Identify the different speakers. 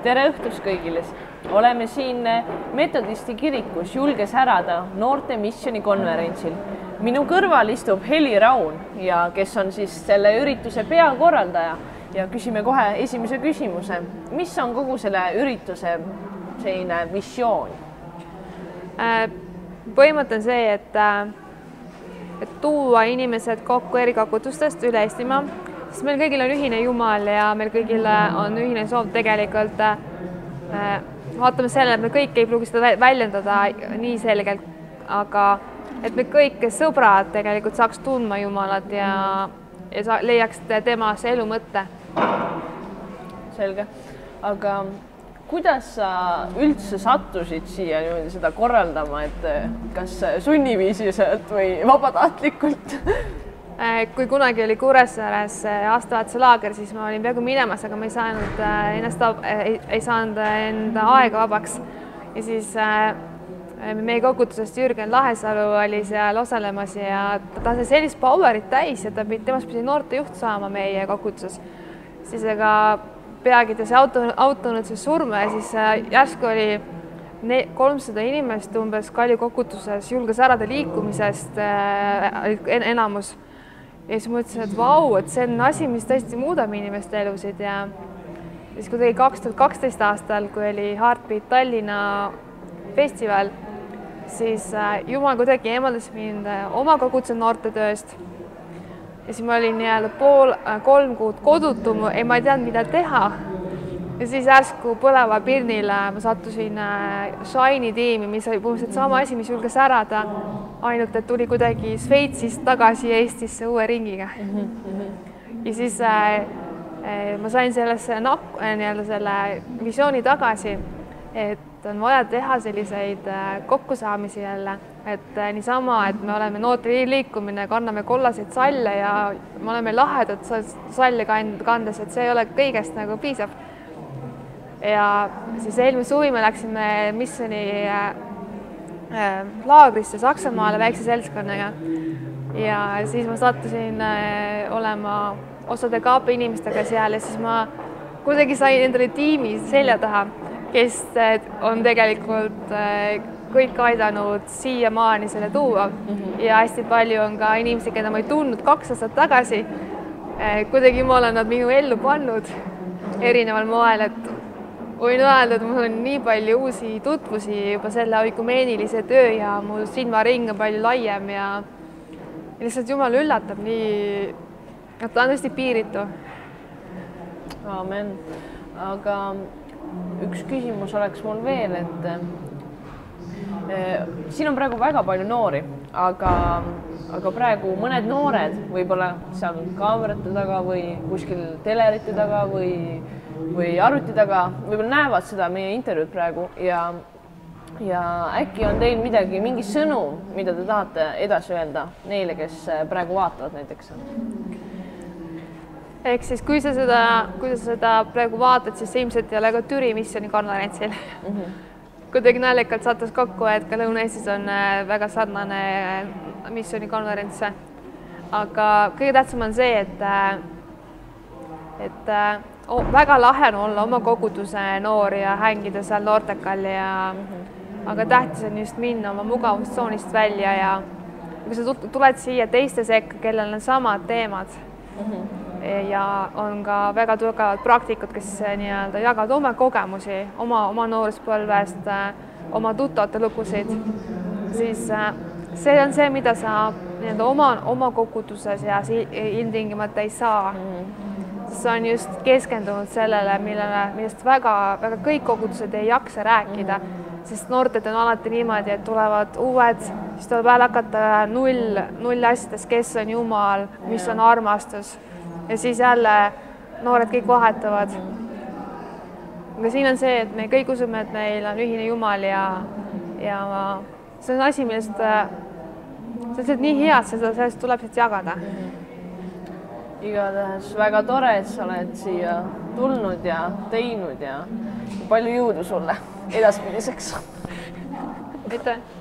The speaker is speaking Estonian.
Speaker 1: tere õhtust kõigile! Oleme siin Metodisti kirikus Julge särada noorte missiooni konverentsil. Minu kõrval istub Heli Raun, kes on siis selle ürituse peakorraldaja ja küsime kohe esimese küsimuse. Mis on kogu selle ürituse selline missioon?
Speaker 2: Põhimõte on see, et tuua inimesed kokku eri kogudustest üle Eestimaa, sest meil kõigil on ühine Jumal ja meil kõigil on ühine soov tegelikult vaatame selle, et me kõik ei pruugi seda väljendada nii selgelt, aga et me kõik sõbrad tegelikult saaks tundma Jumalat ja leiaks temas elu mõtte.
Speaker 1: Selge. Aga kuidas sa üldse sattusid siia niimoodi seda korraldama, et kas sunniviisiliselt või vabatahtlikult?
Speaker 2: Kui kunagi oli Kuressaares aastavahetuse laager, siis ma olin peaaegu minemas, aga ma ei saanud enda aega vabaks. Ja siis meie kogudusest Jürgen Lahesalu oli seal osalemas ja ta sai sellist powerit täis ja temast pidi noortejuht saama meie koguduses. Siis aga peagi ta see auto õnnetus surma ja siis järsku oli 300 inimest umbes Kalju koguduses Julge särada liikumisest enamus. Ja siis mõtlesin, et vau, et see on asi, mis tõesti muudab inimeste elusid ja siis kui tegi 2012 aastal, kui oli Heartbeat Tallinna festival, siis Jumal kuidagi eemaldas mind oma koguduse noortetööst ja siis ma olin kolm kuud kodutum, ma ei teadnud, mida teha ja siis järsku Põleva Pirnile ma sattusin Shine'i tiimi, mis oli põhimõtteliselt sama asi, mis Julge särada, ainult et tuli kuidagi Šveitsist tagasi Eestisse uue ringiga. Ja siis ma sain selle visiooni tagasi, et on vaja teha selliseid kokkusaamisi jälle, et niisama, et me oleme noorte liikumine, kanname kollaseid salle ja me oleme lahedad salle kandes, et see ei ole kõigest nagu piisab. Ja siis eelmine suvi me läksime missiooni laagrisse Saksamaale väikse seltskonnaga ja siis ma sattusin olema osade KP inimestega seal ja siis ma kuidagi sain endale tiimi selja taha, kes on tegelikult kõik aidanud siiamaani selle tuua ja hästi palju on ka inimesi, keda ma ei tundnud 2 aastat tagasi. Kuidagi ma olen nad minu ellu pannud erineval moel, et võin öelda, et mul on nii palju uusi tutvusi juba selle oikumeenilise töö ja mu silmaring on palju laiem ja lihtsalt Jumal üllatab nii, et ta on tõesti piiritu.
Speaker 1: Amen. Aga üks küsimus oleks mul veel, et siin on praegu väga palju noori, aga praegu mõned noored võib-olla seal kaamerate taga või kuskil telerite taga või arvuti taga võib-olla näevad seda meie intervjuud praegu ja äkki on teil mingi sõnum, mida te tahate edasi öelda neile, kes praegu vaatavad näiteks?
Speaker 2: Ehk siis, kui sa seda praegu vaatad, siis ilmselt ei ole ka Türi missiooni konverentsil. Kuidagi naljakalt sattus kokku, et ka Lõuna-Eestis on väga sarnane missiooni konverents. Aga kõige tähtsam on see, et väga lahe on olla oma koguduse noor ja hängida seal noortekal aga tähtis on just minna oma mugavustsoonist välja ja kui sa tuled siia teiste sekka, kellel on samad teemad ja on ka väga tugevad praktikud, kes jagavad oma kogemusi, oma nooruspõlvest, oma tuttavate lugusid, siis see on see, mida sa oma koguduses ja ilmtingimata ei saa. See on just keskendunud sellele, millest väga kõik kogudused ei jaksa rääkida, sest noorted on alati niimoodi, et tulevad uued, siis tuleb veel hakata null asjades, kes on Jumal, mis on armastus ja siis jälle noored kõik vahetavad. Aga siin on see, et me kõik usume, et meil on ühine Jumal ja see on asi, millest see on nii hea, et sellest tuleb jagada.
Speaker 1: Igatahes väga tore, et sa oled siia tulnud ja teinud ja palju jõudu sulle edaspidiseks.
Speaker 2: Aitäh!